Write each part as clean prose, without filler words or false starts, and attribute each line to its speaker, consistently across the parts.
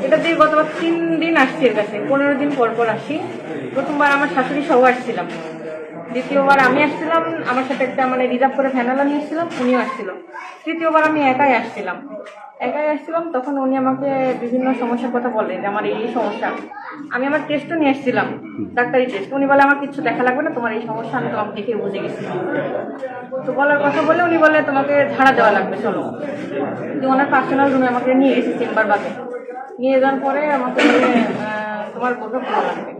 Speaker 1: এটা দিয়ে গতবার 3 দিন আসছি এর কাছে, 15 দিন পর পর আসি। প্রথমবার আমার শাশুড়ি সহ আসছিলাম, দ্বিতীয়বার আমি আসছিলাম, আমার সাথে একটা মানে রিজার্ভ করে ফ্যানালা নিয়ে এসেছিলাম, উনিও আসছিল। তৃতীয়বার আমি একাই আসছিলাম। তখন উনি আমাকে বিভিন্ন সমস্যার কথা বলে যে আমার এই সমস্যা। আমি আমার টেস্টও নিয়ে এসেছিলাম, ডাক্তারি টেস্ট। উনি বলে আমার কিছু দেখা লাগবে না, তোমার এই সমস্যা আমি তোমাকে দেখে বুঝে গেছি। তো বলার কথা বলে উনি বলে তোমাকে ঝাড়া দেওয়া লাগবে, চলো। কিন্তু ওনার পার্সোনাল রুমে আমাকে নিয়ে এসেছে চেম্বার বাদে। নিয়ে যাওয়ার পরে আমাকে বলে তোমার বোরখা খোলা লাগবে,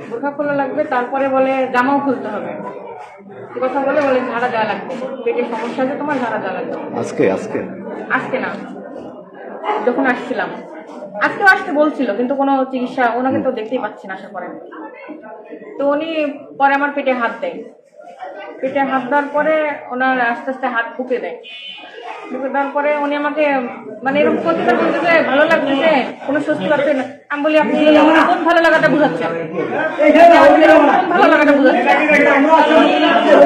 Speaker 1: বোরখা খোলা লাগবে, তারপরে বলে জামাও খুলতে হবে। এই কথা বলে বলে ঝাড়া দেওয়া লাগবে, পেটের সমস্যা আছে তোমার, ঝাড়া দেওয়া লাগবে। আজকে না, যখন আসছিলাম। আজকেও আসতে বলছিল, কিন্তু কোনো চিকিৎসা, ওনাকে তো দেখতেই পাচ্ছি না আশা করেন। তো উনি পরে আমার পেটে হাত দেয়, পেটে হাত দেওয়ার পরে ওনার আস্তে আস্তে হাত ফুঁকে দেয়। ফুঁকে দেওয়ার পরে উনি আমাকে মানে এরকম প্রতিকার করতেছে, ভালো লাগতেছে, কোনো স্বস্তি পাচ্ছে না। আমি বলি আপনি কোন ভালো লাগাটা বুঝাচ্ছেন, ভালো লাগাটা বুঝাচ্ছেন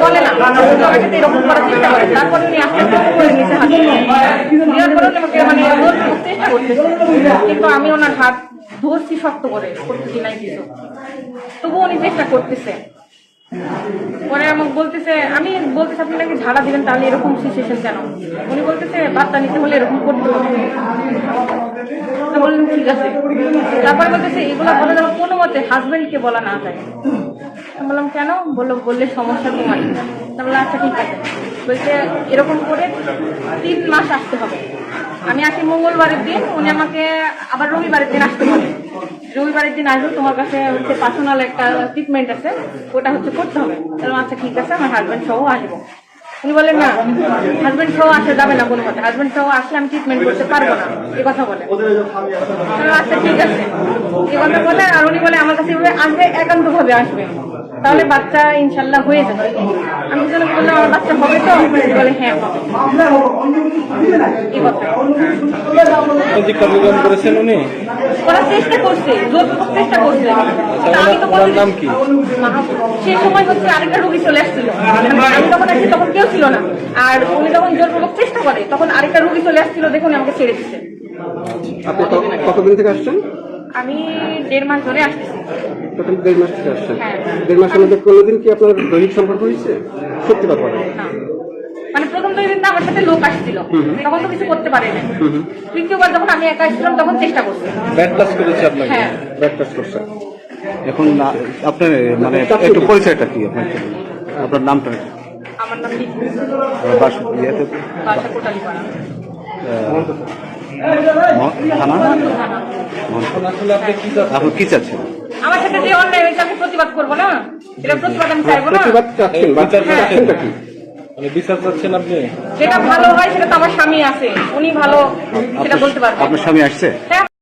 Speaker 1: বলে না, আমাকে এরকম করার চেষ্টা করে। তারপরে উনি আস্তে আস্তে করে নিচে হাত দেওয়ার পরে আমাকে মানে চেষ্টা করতেছে, কিন্তু আমি ওনার হাত ধরছি শক্ত করে, করতেছি নাই কিছু, তবু উনি চেষ্টা করতেছে। পরে আমাকে বলতেছে, আমি বলতেছি আপনি নাকি ঝাড়া দিবেন, তাহলে এরকম সিচুয়েশন কেন? উনি বলতেছে বাচ্চা নিতে হলে এরকম করতে হবে। বললাম ঠিক আছে। তারপরে বলতেছে এগুলো বলে যেন কোনো মতে হাজবেন্ডকে বলা না যায়। আমি বললাম কেন? বললে সমস্যা তোমার। বললাম আচ্ছা ঠিক আছে। বলছে এরকম করে 3 মাস আসতে হবে। আমি আসি মঙ্গলবারের দিন, উনি আমাকে আবার রবিবারের দিন আসতে বলে। রবিবারের দিন আসবো, তোমার কাছে হচ্ছে পার্সোনাল একটা ট্রিটমেন্ট আছে, ওটা হচ্ছে করতে হবে। তাহলে আচ্ছা ঠিক আছে, আমার হাজবেন্ড সহ আসবো। উনি বলেন না, হাজবেন্ড সহ আসা যাবে না কোনো মতে, হাজবেন্ড সহ আসলে আমি ট্রিটমেন্ট করতে পারবো না, এই কথা বলে। আচ্ছা ঠিক আছে, এই কথা বলে। আর উনি বলে আমার কাছে আসবে, একান্ত ভাবে আসবে, তাহলে বাচ্চা ইনশাল্লাহ হয়ে যাবে। আমি যেন বললাম আমার বাচ্চা হবে তো? বলে হ্যাঁ হবে। এই কথা
Speaker 2: করেছেন উনি,
Speaker 1: করার চেষ্টা করছে, জোরপূর্বক চেষ্টা করছে। আমি তো
Speaker 2: নাম কি?
Speaker 1: সেই সময় হচ্ছে আরেকটা রোগী চলে আসছিল, আমি তখন আসছি, তখন কেউ ছিল না। আর উনি যখন জোরপূর্বক চেষ্টা করে, তখন আরেকটা রোগী চলে আসছিল, দেখুন আমাকে ছেড়ে দিচ্ছে।
Speaker 3: আপনি কতদিন থেকে আসছেন?
Speaker 1: আমি 1.5 মাস ধরে আসতেছি।
Speaker 3: প্রথম 1.5 মাস থেকে আসছেন?
Speaker 1: হ্যাঁ।
Speaker 3: 1.5 মাসের মধ্যে কোনোদিন কি আপনার দৈহিক সম্পর্ক হয়েছে? সত্যি কথা বলেন।
Speaker 1: না, মানে প্রথম 2 দিন আমার সাথে লোক আসছিল, তখন তো কিছু করতে পারে না। তৃতীয়বার যখন আমি একা আসছিলাম, তখন চেষ্টা করছি।
Speaker 2: ব্যাড টাচ করেছে আপনাকে?
Speaker 1: হ্যাঁ।
Speaker 3: ব্যাড টাচ করছে।
Speaker 2: এখন আপনার মানে একটু পরিচয়টা কি আপনার নামটা?
Speaker 1: আমার নাম
Speaker 2: বাসা
Speaker 1: কোটালীপাড়া,
Speaker 2: থানা।
Speaker 1: থানা।
Speaker 2: আপনি কি চাচ্ছেন?
Speaker 1: আমার সাথে যে অন্যায় হয়েছে আমি প্রতিবাদ করবো না, এটা প্রতিবাদ আমি চাইবো না।
Speaker 3: প্রতিবাদ চাচ্ছেন, বাচ্চা চাচ্ছেনটা কি?
Speaker 2: মানে বিচার চাচ্ছেন আপনি?
Speaker 1: যেটা ভালো হয় সেটা তো আমার স্বামী আছে, উনি ভালো সেটা বলতে পারবেন।
Speaker 2: আপনার স্বামী আসছে?
Speaker 1: হ্যাঁ